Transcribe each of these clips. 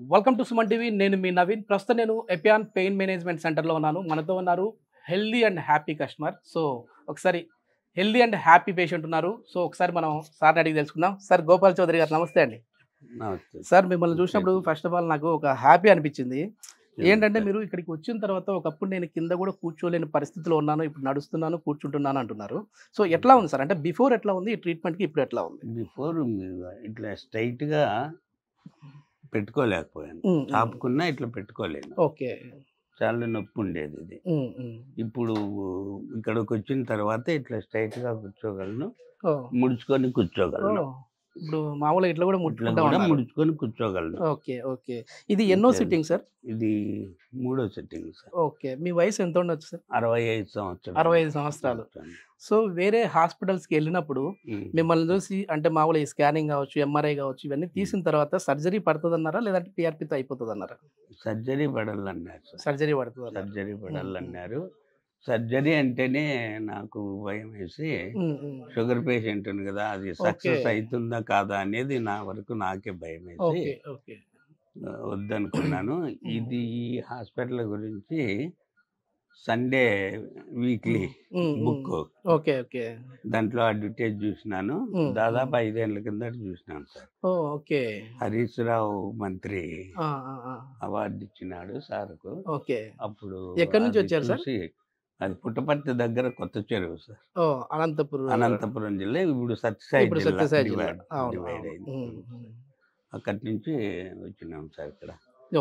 Welcome to Suman TV. నేను మీ నవీన్. ప్రస్తుతం నేను ఎపియాన్ పెయిన్ మేనేజ్మెంట్ సెంటర్లో ఉన్నాను. మనతో ఉన్నారు healthy and happy customer. So ఒకసారి హెల్దీ అండ్ హ్యాపీ పేషెంట్ ఉన్నారు. సో ఒకసారి మనం సార్ని అడిగి తెలుసుకుందాం. సార్ గోపాల్ చౌదరి గారు నమస్తే అండి. సార్ మిమ్మల్ని చూసినప్పుడు ఫస్ట్ ఆఫ్ ఆల్ నాకు ఒక హ్యాపీ అనిపించింది. ఏంటంటే మీరు ఇక్కడికి వచ్చిన తర్వాత ఒకప్పుడు నేను కింద కూడా కూర్చోలేని పరిస్థితిలో ఉన్నాను, ఇప్పుడు నడుస్తున్నాను, కూర్చుంటున్నాను అంటున్నారు. సో ఎట్లా ఉంది సార్? అంటే బిఫోర్ ఎట్లా ఉంది, ఈ ట్రీట్మెంట్కి ఇప్పుడు ఎట్లా ఉంది? బిఫోర్ ఇట్లా స్ట్రైట్గా పెట్టుకోలేకపోయాను, ఆపుకున్నా ఇట్లా పెట్టుకోలేను. ఓకే, చాలా నొప్పి ఉండేది ఇది. ఇప్పుడు ఇక్కడికి వచ్చిన తర్వాత ఇట్లా స్ట్రైట్గా కూర్చోగలను, ముడుచుకొని కూర్చోగలను. ఇప్పుడు మామూలుగా ఇట్లా కూడా ముడుచుకొని కూర్చోగలను. Okay okay. ఇది ఎన్నో సిట్టింగ్ సార్? ఇది 3వ సిట్టింగ్ సార్. ఓకే. మీ వయసు ఎంత ఉండొచ్చు సార్? 65 సంవత్సరాలు. 65 సంవత్సరాలు. సో వేరే హాస్పిటల్స్కి వెళ్ళినప్పుడు మిమ్మల్ని చూసి అంటే మామూలుగా ఈ స్కానింగ్ కావచ్చు, ఎంఆర్ఐ కావచ్చు, ఇవన్నీ తీసిన తర్వాత సర్జరీ పడుతుంది అన్నారా, లేదంటే పిఆర్పితో అయిపోతుంది అన్నారా? సర్జరీ పడాలన్నారు. సర్జరీ పడుతుంది, సర్జరీ పడాలన్నారు. సర్జరీ అంటేనే నాకు భయం వేసి, షుగర్ పేషెంట్ కదా, అది సక్సెస్ అవుతుందా కాదా అనేది నా వరకు నాకే భయం వేసి వద్దనుకున్నాను. ఇది ఈ హాస్పిటల్ గురించి Sunday weekly book, okay okay, దాంట్లో అడ్వర్టైజ్ చూసినాను. దాదాపు 5 ఏళ్ల కింద చూసినాను సార్. ఓకే. హరీష్ రావు మంత్రి అవార్డు ఇచ్చినాడు సార్కు. ఓకే. అప్పుడు ఎక్కడి నుంచి వచ్చారు సార్? అది పుట్టపర్తి దగ్గర కొత్త చెరువు సార్, అనంతపురం జిల్లా. ఇప్పుడు సత్యసాయి డివైడ్ అయింది. అక్కడి నుంచి వచ్చినాం సార్ ఇక్కడ.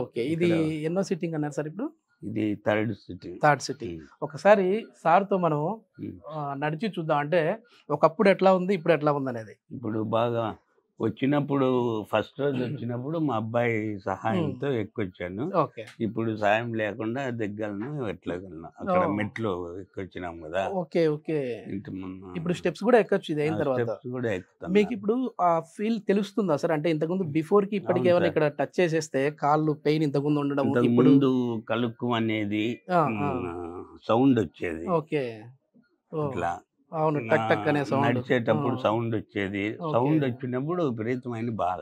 ఓకే. ఇది ఎన్నో సిట్టింగ్ అన్నారు సార్? ఇప్పుడు ఇది థర్డ్ సిట్టింగ్. ఒకసారి సార్తో మనం నడిచి చూద్దాం. అంటే ఒకప్పుడు ఎట్లా ఉంది, ఇప్పుడు ఎట్లా ఉంది అనేది. ఇప్పుడు బాగా వచ్చినప్పుడు ఫస్ట్ రోజు వచ్చినప్పుడు మా అబ్బాయి సహాయంతో ఎక్కొచ్చాను. ఇప్పుడు సాయం లేకుండా దగ్గరను ఎట్లగలను, అక్కడ మెట్లు ఎక్కొచ్చినాం కదా. Okay okay. ఇప్పుడు స్టెప్స్ కూడా ఎక్కొచ్చు. ఇది అయిన తర్వాత కూడా ఎక్కుతాం. మీకు ఇప్పుడు ఆ ఫీల్ తెలుస్తుందా సార్? అంటే ఇంతకుముందు బిఫోర్ కి ఇప్పటికి ఏమైనా ఇక్కడ టచ్ చేసేస్తే కాళ్ళు పెయిన్ ఇంతకుముందు ఉండడం, ముందు కలుక్కు అనేది సౌండ్ వచ్చేది. ఓకే. ఇట్లా అవును, టక్ టక్ అనే సౌండ్, నడిచేటప్పుడు సౌండ్ వచ్చేది. సౌండ్ వచ్చినప్పుడు విపరీతమైన బాధ,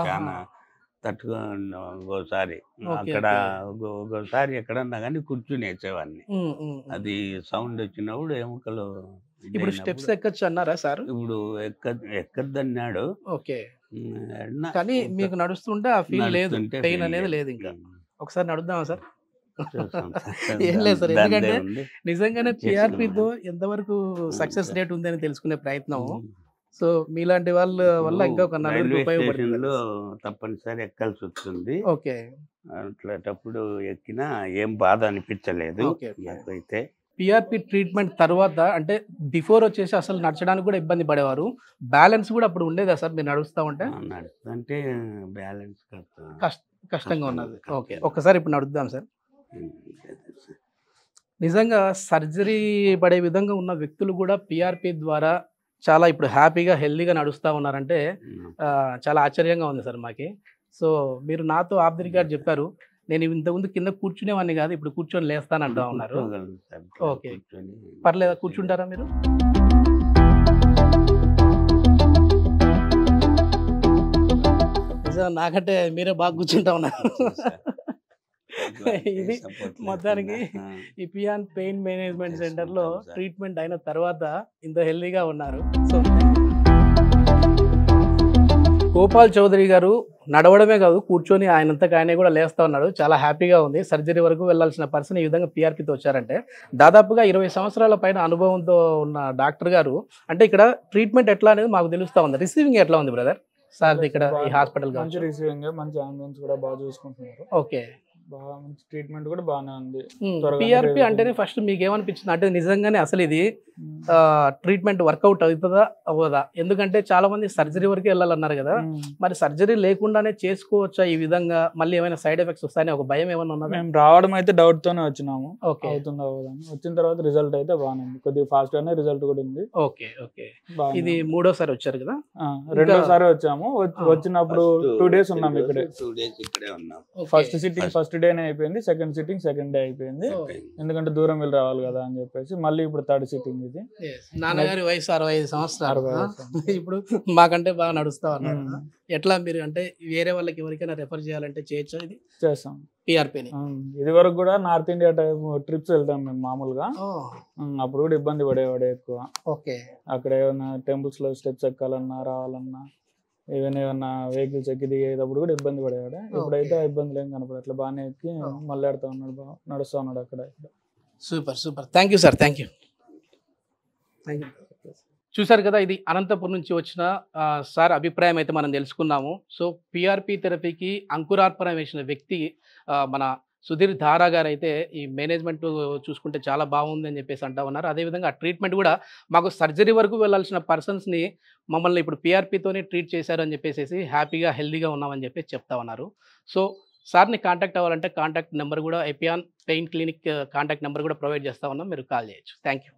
చాలా తట్టుగా. ఒకసారి అక్కడ ఒకసారి ఎక్కడన్నా కానీ కూర్చుని వేసేవాడిని. అది సౌండ్ వచ్చినప్పుడు ఎముకలు. ఇప్పుడు స్టెప్స్ ఎక్కచ్చు అన్నారా సార్? ఇప్పుడు ఎక్కద్దన్నాడు. ఓకే. కానీ మీకు నడుస్తుంటే ఆ ఫీల్ లేదు, పెయిన్ అనేది లేదు. ఇంకా ఒకసారి నడుద్దామా సార్? ఏం లేదు సార్, ఎందుకంటే నిజంగానే పిఆర్పితో ఎంతవరకు సక్సెస్ రేట్ ఉందని తెలుసుకునే ప్రయత్నం. సో మీలాంటి వాళ్ళ వల్ల ఇంకా ఒక 4 ఉపయోగపడుతుంది. తప్పనిసరి ఎక్కాల్సి వస్తుంది. ఓకే. అట్లాంటప్పుడు ఎక్కినా ఏం బాధ అనిపించలేదు. అయితే పిఆర్పి ట్రీట్మెంట్ తర్వాత అంటే బిఫోర్ వచ్చేసి అసలు నడచడానికి కూడా ఇబ్బంది పడేవారు. బ్యాలెన్స్ కూడా అప్పుడు ఉండేదా సార్ మీరు నడుస్తూ ఉంటే? నడుస్తుంటే బ్యాలెన్స్ కష్టంగా ఉన్నది. ఓకే. ఒక్కసారి ఇప్పుడు నడుద్దాం సార్. నిజంగా సర్జరీ పడే విధంగా ఉన్న వ్యక్తులు కూడా పిఆర్పి ద్వారా చాలా ఇప్పుడు హ్యాపీగా హెల్దీగా నడుస్తూ ఉన్నారంటే చాలా ఆశ్చర్యంగా ఉంది సార్ మాకి. సో మీరు నాతో ఆఫ్ ది రికార్డ్ చెప్పారు, నేను ఇంతకుముందు కింద కూర్చునేవాడిని కాదు, ఇప్పుడు కూర్చొని లేస్తానంటా ఉన్నారు. ఓకే, పర్లేదా? కూర్చుంటారా మీరు? నాకంటే మీరే బాగా కూర్చుంటా ఉన్నారు. ఇది మొత్తానికి ఈ పియాన్ పెయిన్ మేనేజ్మెంట్ సెంటర్లో ట్రీట్మెంట్ అయిన తర్వాత ఇంత హెల్దీగా ఉన్నారు. సో గోపాల్ చౌదరి గారు నడవడమే కాదు, కూర్చొని ఆయనంతకు ఆయనే కూడా లేస్తూ ఉన్నాడు. చాలా హ్యాపీగా ఉంది. సర్జరీ వరకు వెళ్ళాల్సిన పర్సన్ ఈ విధంగా పిఆర్పితో వచ్చారంటే దాదాపుగా 20 సంవత్సరాల పైన అనుభవంతో ఉన్న డాక్టర్ గారు అంటే ఇక్కడ ట్రీట్మెంట్ ఎట్లా అనేది మాకు తెలుస్తూ ఉంది. రిసీవింగ్ ఎట్లా ఉంది బ్రదర్ సార్ ఇక్కడ ఈ హాస్పిటల్? మంచి రిసీవింగ్, మంచి అంబులెన్స్ కూడా బాగా చూసుకుంటున్నారు. ఓకే. బాగా మంచి ట్రీట్మెంట్ కూడా బాగానే ఉంది. పిఆర్పి అంటేనే ఫస్ట్ మీకు ఏమనిపించింది? అంటే నిజంగానే అసలు ఇది ట్రీట్మెంట్ వర్కౌట్ అవుతుందా అవ్వదా? ఎందుకంటే చాలా మంది సర్జరీ వరకు వెళ్ళాలన్నారు కదా, మరి సర్జరీ లేకుండానే చేసుకోవచ్చా ఈ విధంగా? మళ్ళీ ఏమైనా సైడ్ ఎఫెక్ట్స్ వస్తాయని ఒక భయం ఏమైనా ఉన్నదా? మేము రావడం అయితే డౌట్ తోనే వచ్చినాము. అవుతుందా అవ్వదని. వచ్చిన తర్వాత రిజల్ట్ అయితే బాగానే ఉంది, కొద్దిగా ఫాస్ట్ గానే రిజల్ట్ కూడా ఉంది. Okay okay. ఇది 3వ సారి వచ్చారు కదా? 2వ సారి వచ్చాము. వచ్చినప్పుడు 2 days ఉన్నాము ఇక్కడే. 2 days ఇక్కడే ఉన్నాం. ఫస్ట్ సిట్టింగ్ ఫస్ట్ ఫస్ట్ డేనే అయిపోయింది, సెకండ్ సిట్టింగ్ సెకండ్ డే అయిపోయింది. ఎందుకంటే దూరం వెళ్ళి రావాలి కదా అని చెప్పేసి మళ్ళీ ఇప్పుడు థర్డ్ సిట్టింగ్ ఇది. నాన్నగారి వయసు 65 సంవత్సరాలు. 65 ఇప్పుడు మాకంటే బాగా నడుస్తా ఉన్నారు. ఎట్లా మీరు అంటే వేరే వాళ్ళకి ఎవరికైనా రెఫర్ చేయాలంటే చేయొచ్చా? ఇది చేస్తాం పిఆర్పీని. ఇది వరకు కూడా నార్త్ ఇండియా టైప్ ట్రిప్స్ వెళ్తాం మేము మామూలుగా. అప్పుడు కూడా ఇబ్బంది పడేవాడు ఎక్కువ. ఓకే. అక్కడ ఏమైనా టెంపుల్స్ లో స్టెప్స్ ఎక్కాలన్నా రావాలన్నా ఏమైనా వెహికల్స్ ఎక్కి దిగేటప్పుడు కూడా ఇబ్బంది పడేవాడు. ఇప్పుడైతే ఇబ్బందులు ఏం కనపడదు, అట్లా బాగానే ఎక్కి మళ్ళీ ఆడుతూ ఉన్నాడు, బాగా నడుస్తూ ఉన్నాడు అక్కడ. Super super. Thank you sir. Thank you. చూసారు కదా, ఇది అనంతపురం నుంచి వచ్చిన సార్ అభిప్రాయం అయితే మనం తెలుసుకున్నాము. సో పిఆర్పి థెరపీకి అంకురార్పణ వేసిన వ్యక్తి మన సుధీర్ ధారా గారు అయితే ఈ మేనేజ్మెంట్ చూసుకుంటే చాలా బాగుంది అని చెప్పేసి అంటా ఉన్నారు. అదేవిధంగా ఆ ట్రీట్మెంట్ కూడా మాకు సర్జరీ వరకు వెళ్ళాల్సిన పర్సన్స్ని మమ్మల్ని ఇప్పుడు పిఆర్పితోనే ట్రీట్ చేశారు అని చెప్పేసి హ్యాపీగా హెల్దీగా ఉన్నామని చెప్పేసి చెప్తా ఉన్నారు. సో సార్ని కాంటాక్ట్ అవ్వాలంటే కాంటాక్ట్ నెంబర్ కూడా Epione pain clinic contact number కూడా ప్రొవైడ్ చేస్తా ఉన్నాం, మీరు కాల్ చేయొచ్చు. Thank you.